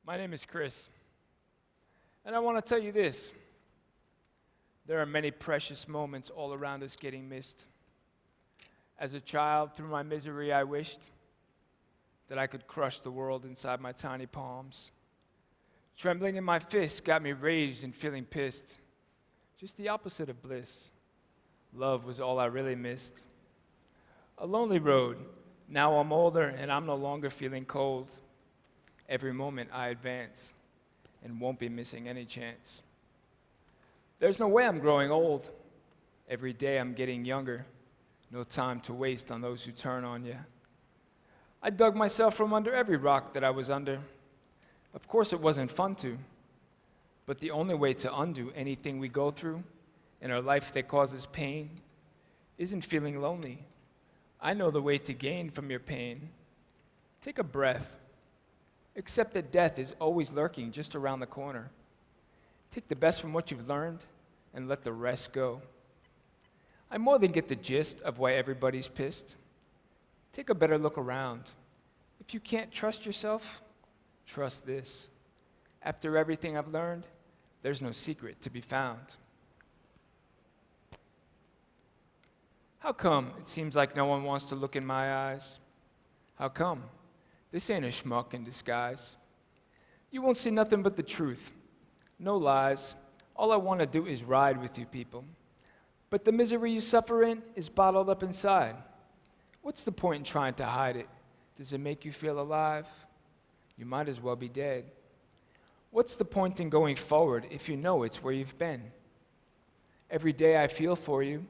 My name is Chris, and I want to tell you this. There are many precious moments all around us getting missed. As a child, through my misery, I wished that I could crush the world inside my tiny palms. Trembling in my fists got me raged and feeling pissed. Just the opposite of bliss. Love was all I really missed. A lonely road. Now I'm older and I'm no longer feeling cold. Every moment I advance and won't be missing any chance. There's no way I'm growing old. Every day I'm getting younger. No time to waste on those who turn on you. I dug myself from under every rock that I was under. Of course it wasn't fun to, but the only way to undo anything we go through in our life that causes pain isn't feeling lonely. I know the way to gain from your pain. Take a breath. Accept that death is always lurking just around the corner. Take the best from what you've learned and let the rest go. I more than get the gist of why everybody's pissed. Take a better look around. If you can't trust yourself, trust this. After everything I've learned, there's no secret to be found. How come it seems like no one wants to look in my eyes? How come? This ain't a schmuck in disguise. You won't see nothing but the truth. No lies. All I want to do is ride with you people. But the misery you suffer in is bottled up inside. What's the point in trying to hide it? Does it make you feel alive? You might as well be dead. What's the point in going forward if you know it's where you've been? Every day I feel for you.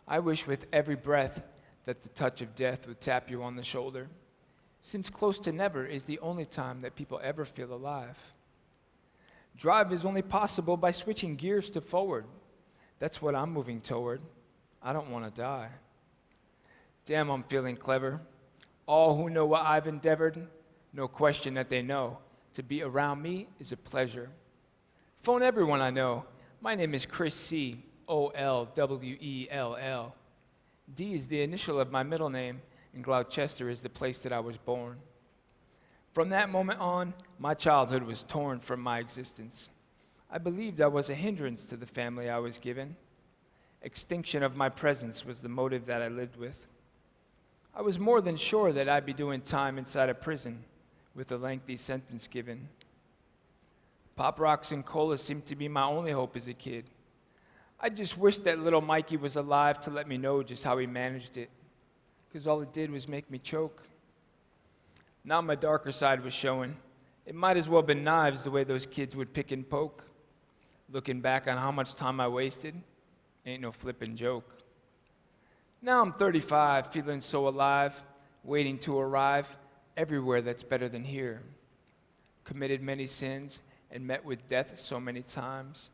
I wish with every breath that the touch of death would tap you on the shoulder, since close to never is the only time that people ever feel alive. Drive is only possible by switching gears to forward. That's what I'm moving toward. I don't want to die. Damn, I'm feeling clever. All who know what I've endeavored, no question that they know. To be around me is a pleasure. Phone everyone I know. My name is Chris C. Olwell. D is the initial of my middle name, and Gloucester is the place that I was born. From that moment on, my childhood was torn from my existence. I believed I was a hindrance to the family I was given. Extinction of my presence was the motive that I lived with. I was more than sure that I'd be doing time inside a prison with a lengthy sentence given. Pop rocks and cola seemed to be my only hope as a kid. I just wished that little Mikey was alive to let me know just how he managed it, because all it did was make me choke. Now my darker side was showing. It might as well been knives the way those kids would pick and poke. Looking back on how much time I wasted, ain't no flippin' joke. Now I'm 35, feeling so alive, waiting to arrive everywhere that's better than here. Committed many sins and met with death so many times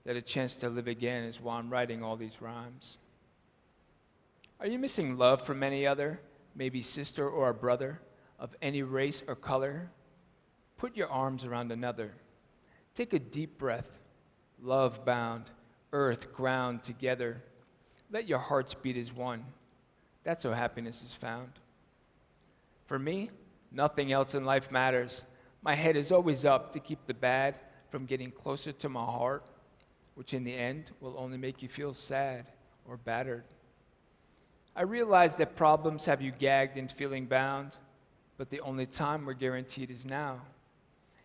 that a chance to live again is why I'm writing all these rhymes. Are you missing love from any other, maybe sister or a brother, of any race or color? Put your arms around another. Take a deep breath. Love bound, earth, ground together. Let your hearts beat as one. That's how happiness is found. For me, nothing else in life matters. My head is always up to keep the bad from getting closer to my heart, which in the end will only make you feel sad or battered. I realize that problems have you gagged and feeling bound, but the only time we're guaranteed is now.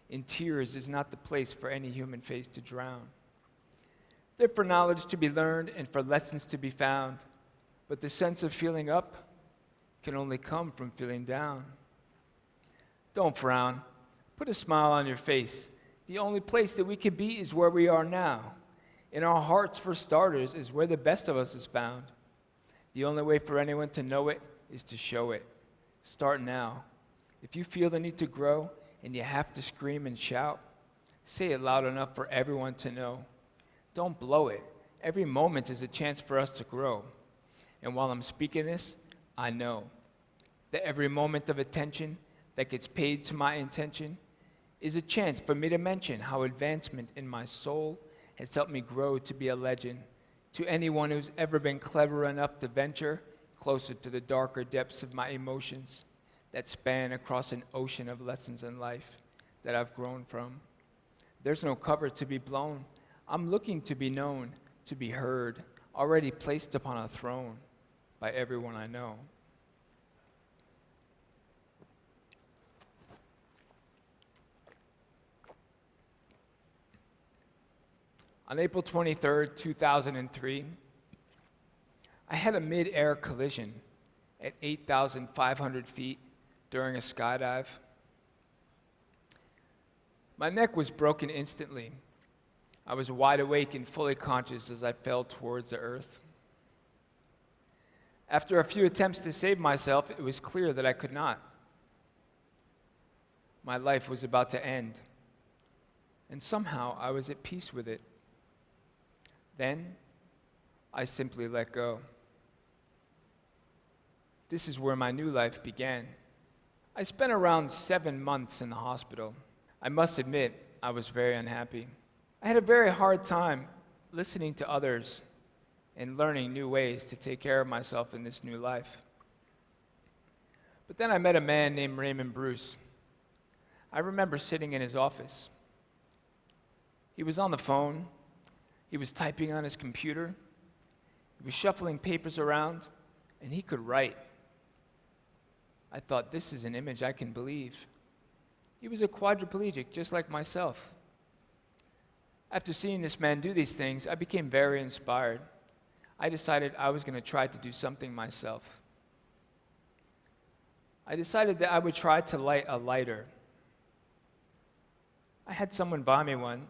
In tears is not the place for any human face to drown. They're for knowledge to be learned and for lessons to be found, but the sense of feeling up can only come from feeling down. Don't frown. Put a smile on your face. The only place that we can be is where we are now. In our hearts, for starters, is where the best of us is found. The only way for anyone to know it is to show it. Start now. If you feel the need to grow and you have to scream and shout, say it loud enough for everyone to know. Don't blow it. Every moment is a chance for us to grow. And while I'm speaking this, I know that every moment of attention that gets paid to my intention is a chance for me to mention how advancement in my soul has helped me grow to be a legend. To anyone who's ever been clever enough to venture closer to the darker depths of my emotions that span across an ocean of lessons in life, that I've grown from. There's no cover to be blown. I'm looking to be known, to be heard, already placed upon a throne by everyone I know. On April 23rd, 2003, I had a mid-air collision at 8,500 feet during a skydive. My neck was broken instantly. I was wide awake and fully conscious as I fell towards the earth. After a few attempts to save myself, it was clear that I could not. My life was about to end, and somehow I was at peace with it. Then, I simply let go. This is where my new life began. I spent around 7 months in the hospital. I must admit, I was very unhappy. I had a very hard time listening to others and learning new ways to take care of myself in this new life. But then I met a man named Raymond Bruce. I remember sitting in his office. He was on the phone. He was typing on his computer. He was shuffling papers around, and he could write. I thought, this is an image I can believe. He was a quadriplegic, just like myself. After seeing this man do these things, I became very inspired. I decided I was going to try to do something myself. I decided that I would try to light a lighter. I had someone buy me one.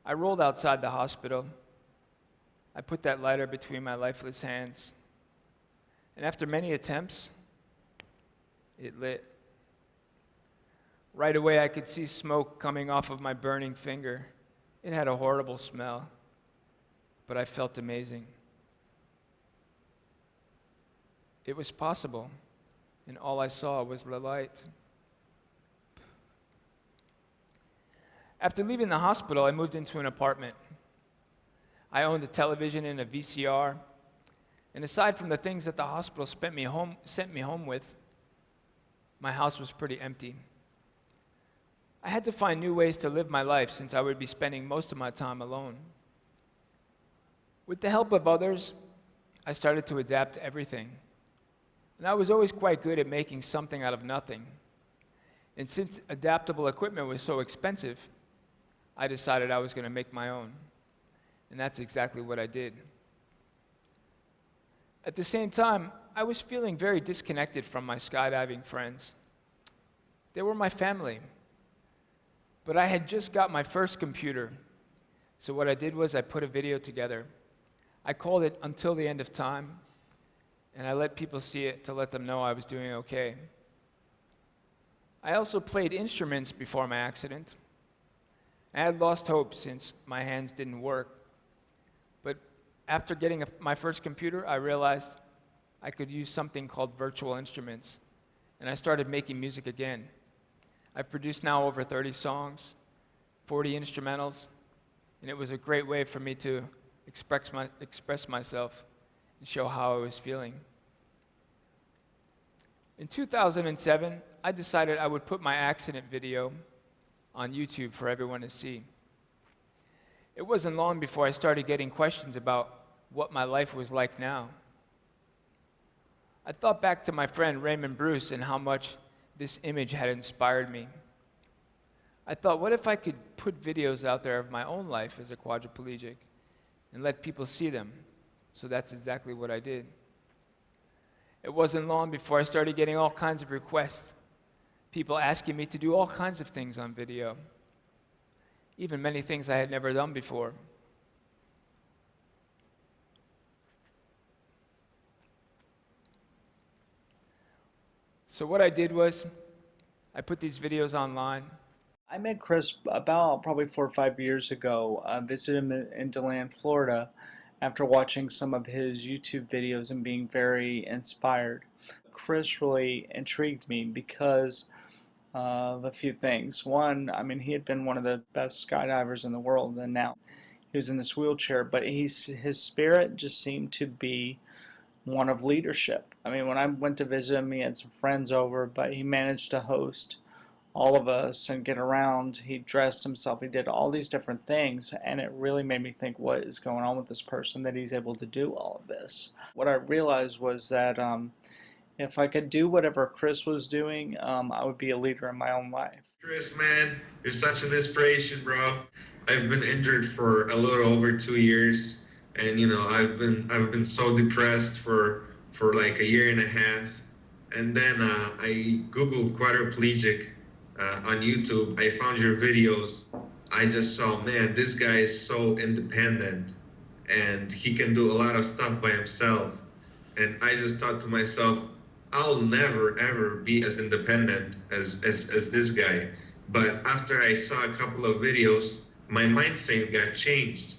I rolled outside the hospital. I put that lighter between my lifeless hands. And after many attempts, it lit. Right away, I could see smoke coming off of my burning finger. It had a horrible smell, but I felt amazing. It was possible, and all I saw was the light. After leaving the hospital, I moved into an apartment. I owned a television and a VCR, and aside from the things that the hospital sent me home with, my house was pretty empty. I had to find new ways to live my life since I would be spending most of my time alone. With the help of others, I started to adapt to everything. And I was always quite good at making something out of nothing. And since adaptable equipment was so expensive, I decided I was going to make my own. And that's exactly what I did. At the same time, I was feeling very disconnected from my skydiving friends. They were my family. But I had just got my first computer. So what I did was I put a video together. I called it Until the End of Time, and I let people see it to let them know I was doing okay. I also played instruments before my accident. I had lost hope since my hands didn't work. But after getting my first computer, I realized I could use something called virtual instruments, and I started making music again. I've produced now over 30 songs, 40 instrumentals, and it was a great way for me to express myself and show how I was feeling. In 2007, I decided I would put my accident video on YouTube for everyone to see. It wasn't long before I started getting questions about what my life was like now. I thought back to my friend Raymond Bruce and how much this image had inspired me. I thought, what if I could put videos out there of my own life as a quadriplegic and let people see them? So that's exactly what I did. It wasn't long before I started getting all kinds of requests, people asking me to do all kinds of things on video, even many things I had never done before. So what I did was, I put these videos online. I met Chris about probably 4 or 5 years ago. I visited him in DeLand, Florida, after watching some of his YouTube videos and being very inspired. Chris really intrigued me because of a few things. One, I mean, he had been one of the best skydivers in the world, and now he was in this wheelchair, but his spirit just seemed to be one of leadership. I mean, when I went to visit him, he had some friends over, but he managed to host all of us and get around. He dressed himself, he did all these different things, and it really made me think, what is going on with this person that he's able to do all of this? What I realized was that if I could do whatever Chris was doing, I would be a leader in my own life. Chris, man, you're such an inspiration, bro. I've been injured for a little over 2 years, and I've been so depressed for like a year and a half. And then I googled quadriplegic on YouTube. I found your videos. I just saw, man, this guy is so independent, and he can do a lot of stuff by himself. And I just thought to myself, I'll never ever be as independent as this guy. But after I saw a couple of videos, my mindset got changed.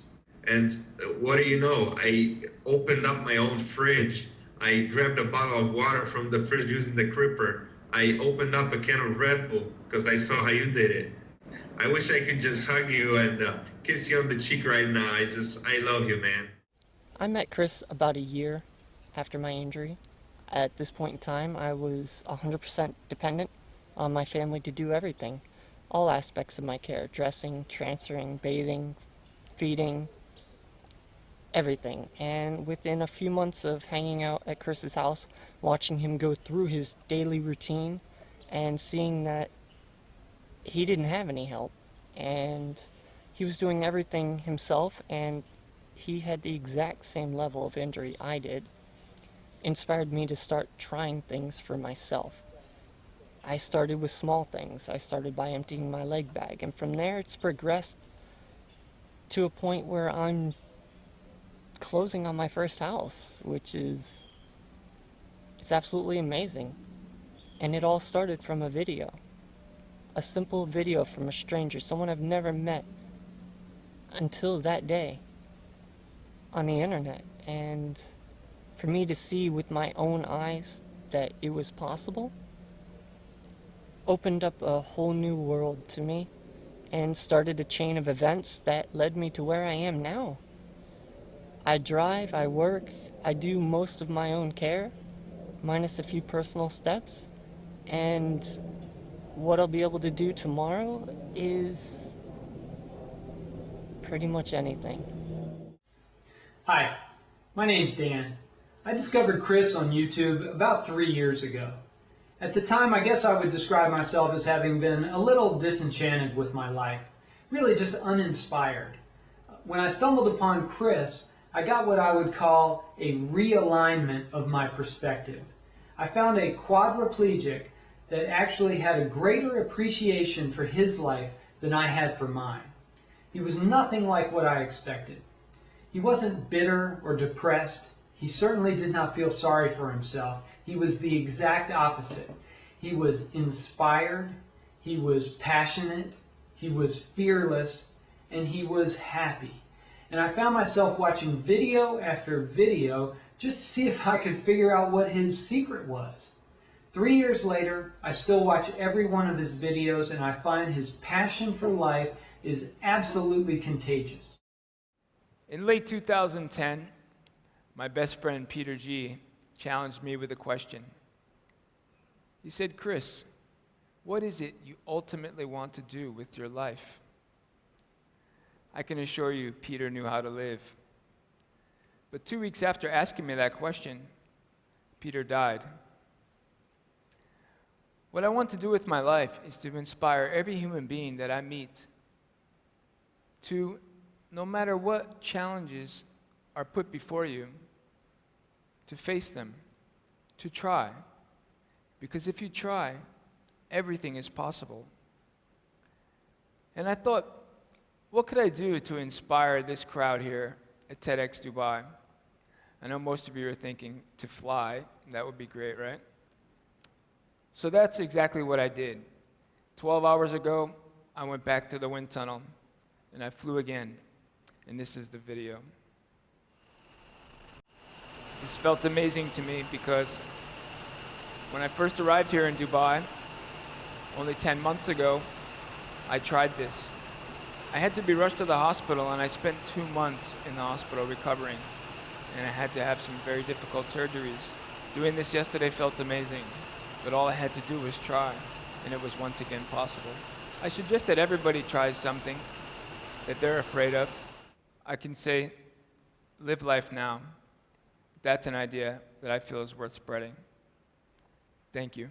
And what do you know? I opened up my own fridge. I grabbed a bottle of water from the fridge using the Cripper. I opened up a can of Red Bull because I saw how you did it. I wish I could just hug you and kiss you on the cheek right now. I love you, man. I met Chris about a year after my injury. At this point in time, I was 100% dependent on my family to do everything. All aspects of my care: dressing, transferring, bathing, feeding, everything. And within a few months of hanging out at Chris's house, watching him go through his daily routine and seeing that he didn't have any help and he was doing everything himself, and he had the exact same level of injury I did, inspired me to start trying things for myself. I started with small things. I started by emptying my leg bag, and from there it's progressed to a point where I'm closing on my first house, which is, it's absolutely amazing. And it all started from a video. A simple video from a stranger, someone I've never met until that day on the internet. And for me to see with my own eyes that it was possible opened up a whole new world to me and started a chain of events that led me to where I am now. I drive, I work, I do most of my own care, minus a few personal steps, and what I'll be able to do tomorrow is pretty much anything. Hi, my name's Dan. I discovered Chris on YouTube about 3 years ago. At the time, I guess I would describe myself as having been a little disenchanted with my life, really just uninspired. When I stumbled upon Chris, I got what I would call a realignment of my perspective. I found a quadriplegic that actually had a greater appreciation for his life than I had for mine. He was nothing like what I expected. He wasn't bitter or depressed. He certainly did not feel sorry for himself. He was the exact opposite. He was inspired, he was passionate, he was fearless, and he was happy. And I found myself watching video after video just to see if I could figure out what his secret was. 3 years later, I still watch every one of his videos, and I find his passion for life is absolutely contagious. In late 2010, my best friend Peter G. challenged me with a question. He said, "Chris, what is it you ultimately want to do with your life?" I can assure you Peter knew how to live. But 2 weeks after asking me that question, Peter died. What I want to do with my life is to inspire every human being that I meet to, no matter what challenges are put before you, to face them, to try. Because if you try, everything is possible. And I thought, what could I do to inspire this crowd here at TEDx Dubai? I know most of you are thinking, to fly. That would be great, right? So that's exactly what I did. 12 hours ago, I went back to the wind tunnel, and I flew again. And this is the video. This felt amazing to me because when I first arrived here in Dubai, only 10 months ago, I tried this. I had to be rushed to the hospital, and I spent 2 months in the hospital recovering, and I had to have some very difficult surgeries. Doing this yesterday felt amazing, but all I had to do was try. and it was once again possible. I suggest that everybody tries something that they're afraid of. I can say, live life now. That's an idea that I feel is worth spreading. Thank you.